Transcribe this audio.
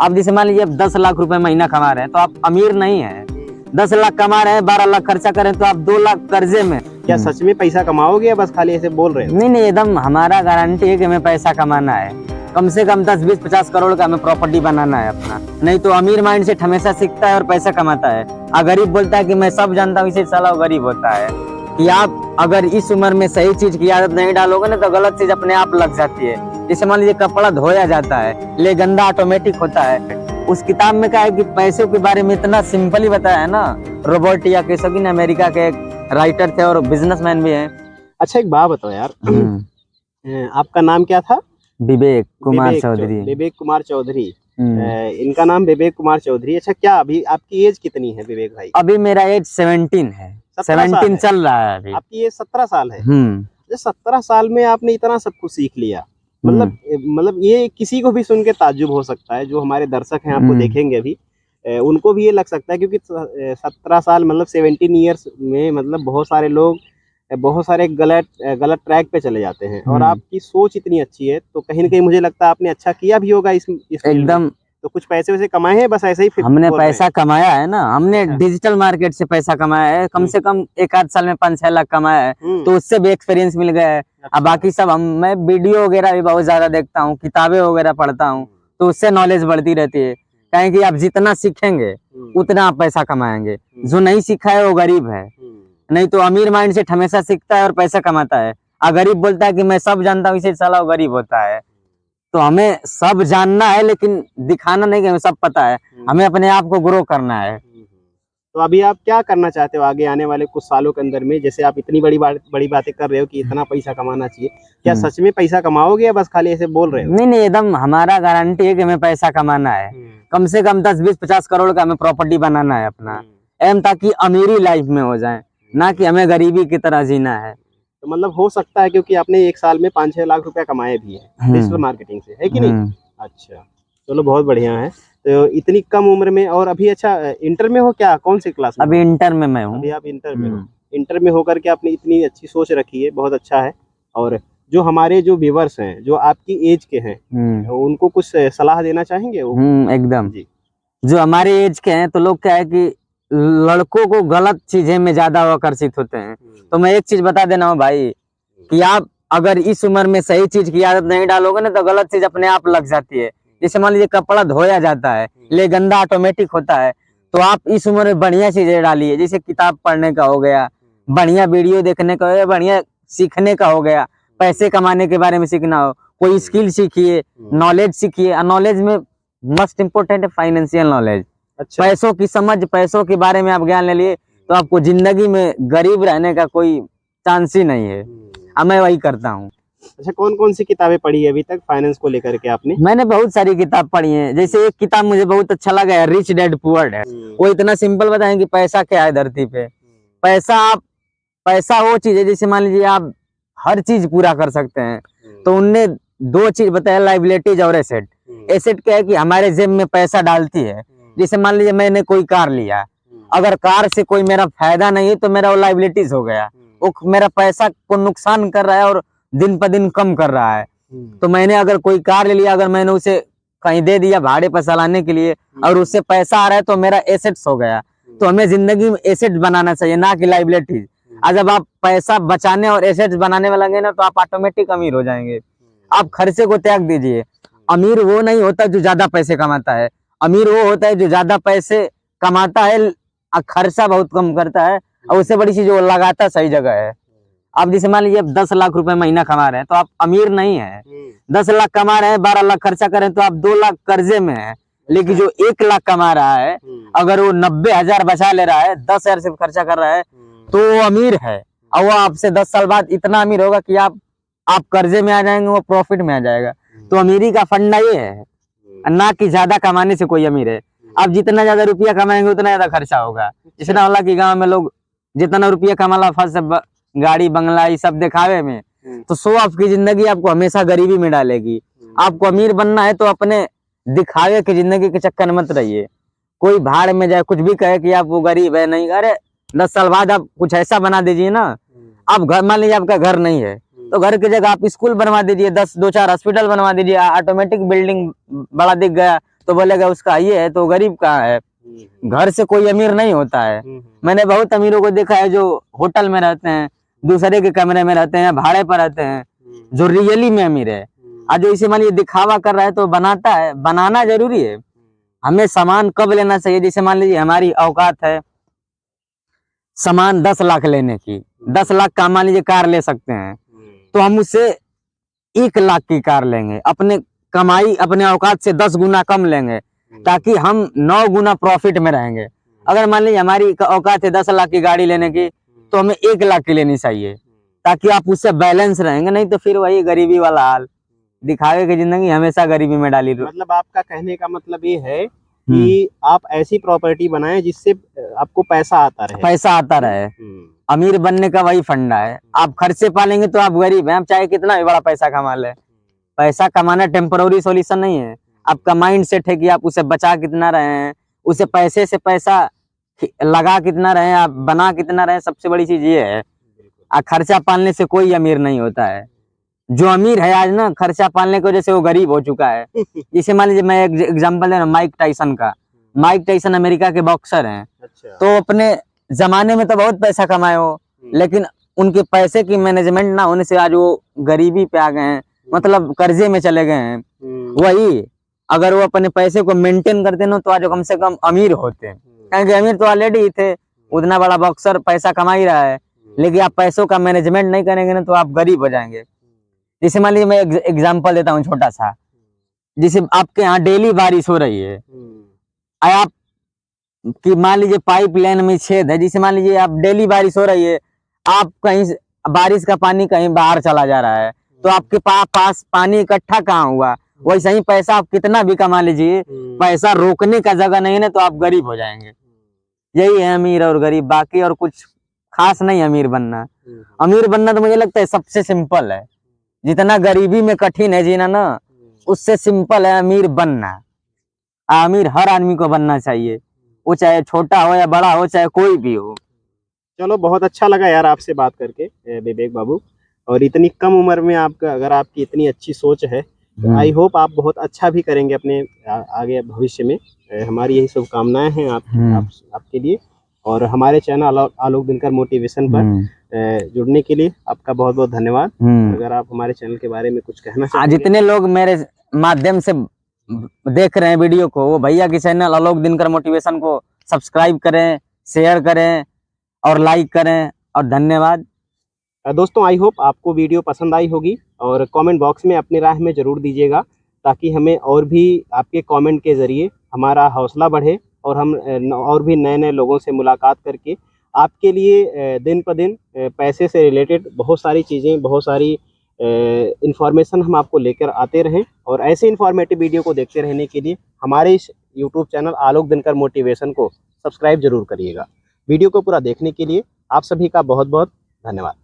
आप जैसे मान लीजिए 10 लाख रुपए महीना कमा रहे हैं तो आप अमीर नहीं है। 10 लाख कमा रहे हैं, 12 लाख खर्चा करें तो आप 2 लाख कर्जे में। क्या सच में पैसा कमाओगे या बस खाली ऐसे बोल रहे हो? नहीं नहीं, एकदम हमारा गारंटी है कि हमें पैसा कमाना है। कम से कम 10, 20, 50 करोड़ का हमें प्रॉपर्टी बनाना है अपना। नहीं तो अमीर माइंड सेट हमेशा सीखता है और पैसा कमाता है, और गरीब बोलता है कि मैं सब जानता हूँ, इसे साला गरीब होता है। कि आप अगर इस उम्र में सही चीज की आदत नहीं डालोगे ना तो गलत चीज अपने आप लग जाती है। जैसे मान लीजिए कपड़ा धोया जाता है, ले गंदा ऑटोमेटिक होता है। उस किताब में क्या है कि पैसों के बारे में इतना सिंपली बताया है ना। रॉबर्ट कियोसाकी अमेरिका के एक राइटर थे और बिजनेसमैन भी हैं। अच्छा एक बात बताओ यार, आपका नाम क्या था? विवेक कुमार चौधरी। विवेक कुमार चौधरी। इनका नाम विवेक कुमार चौधरी। अच्छा क्या अभी आपकी एज कितनी है विवेक भाई? अभी मेरा एज 17 है। 17 चल रहा है अभी। आपकी एज 17 साल है। 17 साल में आपने इतना सब कुछ सीख लिया, मतलब ये किसी को भी सुन के ताज्जुब हो सकता है। जो हमारे दर्शक हैं आपको देखेंगे अभी, उनको भी ये लग सकता है, क्योंकि 17 साल मतलब 17 ईयर्स में मतलब बहुत सारे लोग बहुत सारे गलत ट्रैक पे चले जाते हैं। और आपकी सोच इतनी अच्छी है तो कहीं ना कहीं मुझे लगता है आपने अच्छा किया भी होगा इस एकदम। तो कुछ पैसे वैसे कमाए हैं बस ऐसे ही? हमने पैसा कमाया है ना, हमने डिजिटल मार्केट से पैसा कमाया है। कम से कम 1 आध साल में 5-6 लाख कमाया है, तो उससे भी एक्सपीरियंस मिल गया है। अब बाकी सब मैं वीडियो वगैरह भी बहुत ज्यादा देखता हूँ, किताबें वगैरह पढ़ता हूँ, तो उससे नॉलेज बढ़ती रहती है। कहें कि आप जितना सीखेंगे उतना आप पैसा कमाएंगे। जो नहीं सीखा है वो गरीब है। नहीं तो अमीर माइंड सेट हमेशा सीखता है और पैसा कमाता है, और गरीब बोलता है कि मैं सब जानता हूँ, इसे साला गरीब होता है। तो हमें सब जानना है लेकिन दिखाना नहीं कि हमें सब पता है। हमें अपने आप को ग्रो करना है। तो अभी आप क्या करना चाहते हो आगे आने वाले कुछ सालों के अंदर में? जैसे आप इतनी बड़ी बातें कर रहे हो कि इतना पैसा कमाना चाहिए, क्या सच में पैसा कमाओगे या बस खाली ऐसे बोल रहे हो? नहीं नहीं, एकदम हमारा गारंटी है कि हमें पैसा कमाना है। कम से कम 10, 20, 50 करोड़ का हमें प्रॉपर्टी बनाना है अपना, एम ताकि अमीरी लाइफ में हो जाए, ना कि हमें गरीबी की तरह जीना है। तो मतलब हो सकता है, क्योंकि आपने 1 साल में 5-6 लाख रुपया कमाए भी है डिजिटल मार्केटिंग से, है कि नहीं? अच्छा चलो बहुत बढ़िया है। तो इतनी कम उम्र में, और अभी अच्छा इंटर में हो क्या? कौन सी क्लास में? अभी इंटर में मैं हूँ। अभी आप इंटर में हो। इंटर में होकर के आपने इतनी अच्छी सोच रखी है, बहुत अच्छा है। और जो हमारे जो व्यूअर्स हैं जो आपकी एज के हैं, उनको कुछ सलाह देना चाहेंगे वो? एकदम जी। जो हमारे एज के हैं तो लोग क्या है कि लड़कों को गलत चीजें में ज्यादा आकर्षित होते हैं। तो मैं एक चीज बता देना हूँ भाई, कि आप अगर इस उम्र में सही चीज की आदत नहीं डालोगे ना तो गलत चीज अपने आप लग जाती है। जैसे मान लीजिए कपड़ा धोया जाता है, ले गंदा ऑटोमेटिक होता है। तो आप इस उम्र में बढ़िया चीजें डालिए, जैसे किताब पढ़ने का हो गया, बढ़िया वीडियो देखने का हो गया, बढ़िया सीखने का हो गया, पैसे कमाने के बारे में सीखना हो, कोई स्किल सीखिए, नॉलेज सीखिए। नॉलेज में मोस्ट इम्पोर्टेंट है फाइनेंशियल नॉलेज। अच्छा। पैसों की समझ, पैसों के बारे में आप ज्ञान ले लिए तो आपको जिंदगी में गरीब रहने का कोई चांस ही नहीं है। अब मैं वही करता हूँ। अच्छा कौन कौन सी किताबें पढ़ी है अभी तक फाइनेंस को लेकर के आपने? मैंने बहुत सारी किताब पढ़ी है। जैसे एक किताब मुझे बहुत अच्छा लगा है, रिच डैड पुअर डैड। वो इतना सिंपल बताएं कि पैसा क्या है धरती पे। पैसा वो चीज है, जैसे मान लीजिए आप हर चीज पूरा कर सकते हैं। तो उनने 2 चीज बताया, लाइबिलिटीज और एसेट। एसेट क्या है कि हमारे जेब में पैसा डालती है। जैसे मान लीजिए मैंने कोई कार लिया, अगर कार से कोई मेरा फायदा नहीं है तो मेरा वो लाइबिलिटीज हो गया। वो मेरा पैसा को नुकसान कर रहा है और दिन पर दिन कम कर रहा है। तो मैंने अगर कोई कार ले लिया, अगर मैंने उसे कहीं दे दिया भाड़े पर चलाने के लिए और उससे पैसा आ रहा है तो मेरा एसेट्स हो गया। तो हमें जिंदगी में एसेट बनाना चाहिए, ना कि लाइबिलिटीज। और जब आप पैसा बचाने और एसेट्स बनाने में लगे ना तो आप ऑटोमेटिक अमीर हो जाएंगे। आप खर्चे को त्याग दीजिए। अमीर वो नहीं होता जो ज्यादा पैसे कमाता है, अमीर वो होता है जो ज्यादा पैसे कमाता है और खर्चा बहुत कम करता है, और उससे बड़ी चीज वो लगाता सही जगह है। अब जैसे मान लीजिए 10 लाख रुपए महीना कमा रहे हैं तो आप अमीर नहीं है। 10 लाख कमा रहे हैं, 12 लाख खर्चा करें तो आप 2 लाख कर्जे में है। लेकिन जो 1 लाख कमा रहा है, अगर वो 90,000 बचा ले रहा है, 10,000 से खर्चा कर रहा है, तो वो अमीर है। और वो आपसे 10 साल बाद इतना अमीर होगा कि आप कर्जे में आ जाएंगे, वो प्रॉफिट में आ जाएगा। तो अमीरी का फंडा ये है, ना कि ज्यादा कमाने से कोई अमीर है। आप जितना ज्यादा रुपया कमाएंगे उतना ज्यादा खर्चा होगा। इसना वाला कि गाँव में लोग जितना रुपया कमाला फर्स्ट गाड़ी बंगला ये सब दिखावे में, तो शो ऑफ की जिंदगी आपको हमेशा गरीबी में डालेगी। आपको अमीर बनना है तो अपने दिखावे की जिंदगी के चक्कर मत रहिए। कोई भाड़ में जाए कुछ भी कहे कि आप वो गरीब है, नहीं। अरे 10 साल बाद आप कुछ ऐसा बना दीजिए ना। आप घर, मान लीजिए आपका घर नहीं है तो घर की जगह आप स्कूल बनवा दीजिए, 2-4 हॉस्पिटल बनवा दीजिए, ऑटोमेटिक बिल्डिंग बड़ा दिख गया तो बोलेगा उसका ये है तो गरीब कहाँ है। घर से कोई अमीर नहीं होता है। मैंने बहुत अमीरों को देखा है जो होटल में रहते हैं, दूसरे के कमरे में रहते हैं, भाड़े पर रहते हैं, जो रियली में अमीर है। आज जो इसे मान लीजिए दिखावा कर रहा है तो बनाता है, बनाना जरूरी है। हमें सामान कब लेना चाहिए, जैसे मान लीजिए हमारी औकात है सामान 10 लाख लेने की, 10 लाख का मान लीजिए कार ले सकते हैं, तो हम उससे 1 लाख की कार लेंगे, अपने कमाई अपने औकात से 10 गुना कम लेंगे, ताकि हम 9 गुना प्रॉफिट में रहेंगे। अगर मान लीजिए हमारी औकात है 10 लाख की गाड़ी लेने की, तो हमें 1 लाख की लेनी चाहिए, ताकि आप उससे बैलेंस रहेंगे। नहीं तो फिर वही गरीबी वाला हाल, दिखावे की जिंदगी हमेशा गरीबी में डाली। मतलब आपका कहने का मतलब ये है कि आप ऐसी प्रॉपर्टी बनाएं जिससे आपको पैसा आता रहे। पैसा आता रहे, अमीर बनने का वही फंडा है। आप खर्चे पालेंगे तो आप गरीब हैं, आप चाहे कितना भी बड़ा पैसा कमा ले। पैसा कमाना टेम्पररी सॉल्यूशन नहीं है। आपका माइंड सेट है कि आप उसे बचा कितना रहे हैं, उसे पैसे से पैसा लगा कितना रहे हैं, आप बना कितना रहे हैं, सबसे बड़ी चीज ये है। खर्चा पालने से कोई अमीर नहीं होता है। जो अमीर है आज ना, खर्चा पालने की वजह से वो गरीब हो चुका है। जैसे मान लीजिए मैं एक एग्जांपल दे रहा हूं माइक टाइसन का। माइक टाइसन अमेरिका के बॉक्सर हैं। तो अपने जमाने में तो बहुत पैसा कमाए हो, लेकिन उनके पैसे की मैनेजमेंट ना होने से आज वो गरीबी पे आ गए हैं, मतलब कर्जे में चले गए हैं। वही अगर वो अपने पैसे को मेंटेन करते ना तो आज कम से कम अमीर होते, क्योंकि अमीर तो ऑलरेडी ही थे। उतना बड़ा बॉक्सर पैसा कमा ही रहा है, लेकिन आप पैसों का मैनेजमेंट नहीं करेंगे ना तो आप गरीब हो जाएंगे। जैसे मान लीजिए मैं एग्जांपल देता हूँ छोटा सा। जैसे आपके यहाँ डेली बारिश हो रही है, आप कि मान लीजिए पाइप लाइन में छेद है, जिसे मान लीजिए आप डेली बारिश हो रही है, आप कहीं बारिश का पानी कहीं बाहर चला जा रहा है, तो आपके पास पानी इकट्ठा कहाँ हुआ। वैसे ही पैसा आप कितना भी कमा लीजिए, पैसा रोकने का जगह नहीं है ना तो आप गरीब हो जाएंगे। यही है अमीर और गरीब, बाकी और कुछ खास नहीं। अमीर बनना तो मुझे लगता है सबसे सिंपल है। जितना गरीबी में कठिन है जीना ना, उससे सिंपल है अमीर बनना। अमीर हर आदमी को बनना चाहिए, वो चाहे छोटा हो या बड़ा हो, चाहे कोई भी हो। चलो बहुत अच्छा लगा यार आपसे बात करके विवेक बाबू। और इतनी कम उम्र में आपका, अगर आपकी इतनी अच्छी सोच है, तो आई होप आप बहुत अच्छा भी करेंगे अपने आगे भविष्य में। हमारी यही शुभकामनाएं हैं आपके लिए। और हमारे चैनल आलोक दिनकर मोटिवेशन पर जुड़ने के लिए आपका बहुत बहुत धन्यवाद। अगर आप हमारे चैनल के बारे में कुछ कहना चाहेंगे। जितने लोग मेरे माध्यम से देख रहे हैं वीडियो को, वो भैया के चैनल आलोक दिनकर मोटिवेशन को सब्सक्राइब करें, शेयर करें और लाइक करें। और धन्यवाद दोस्तों। आई होप आपको वीडियो पसंद आई होगी, और कमेंट बॉक्स में अपनी राय हमें ज़रूर दीजिएगा, ताकि हमें और भी आपके कमेंट के ज़रिए हमारा हौसला बढ़े, और हम और भी नए नए लोगों से मुलाकात करके आपके लिए दिन पर दिन पैसे से रिलेटेड बहुत सारी चीज़ें, बहुत सारी इंफॉर्मेशन हम आपको लेकर आते रहें। और ऐसे इंफॉर्मेटिव वीडियो को देखते रहने के लिए हमारे इस यूट्यूब चैनल आलोक दिनकर मोटिवेशन को सब्सक्राइब जरूर करिएगा। वीडियो को पूरा देखने के लिए आप सभी का बहुत बहुत धन्यवाद।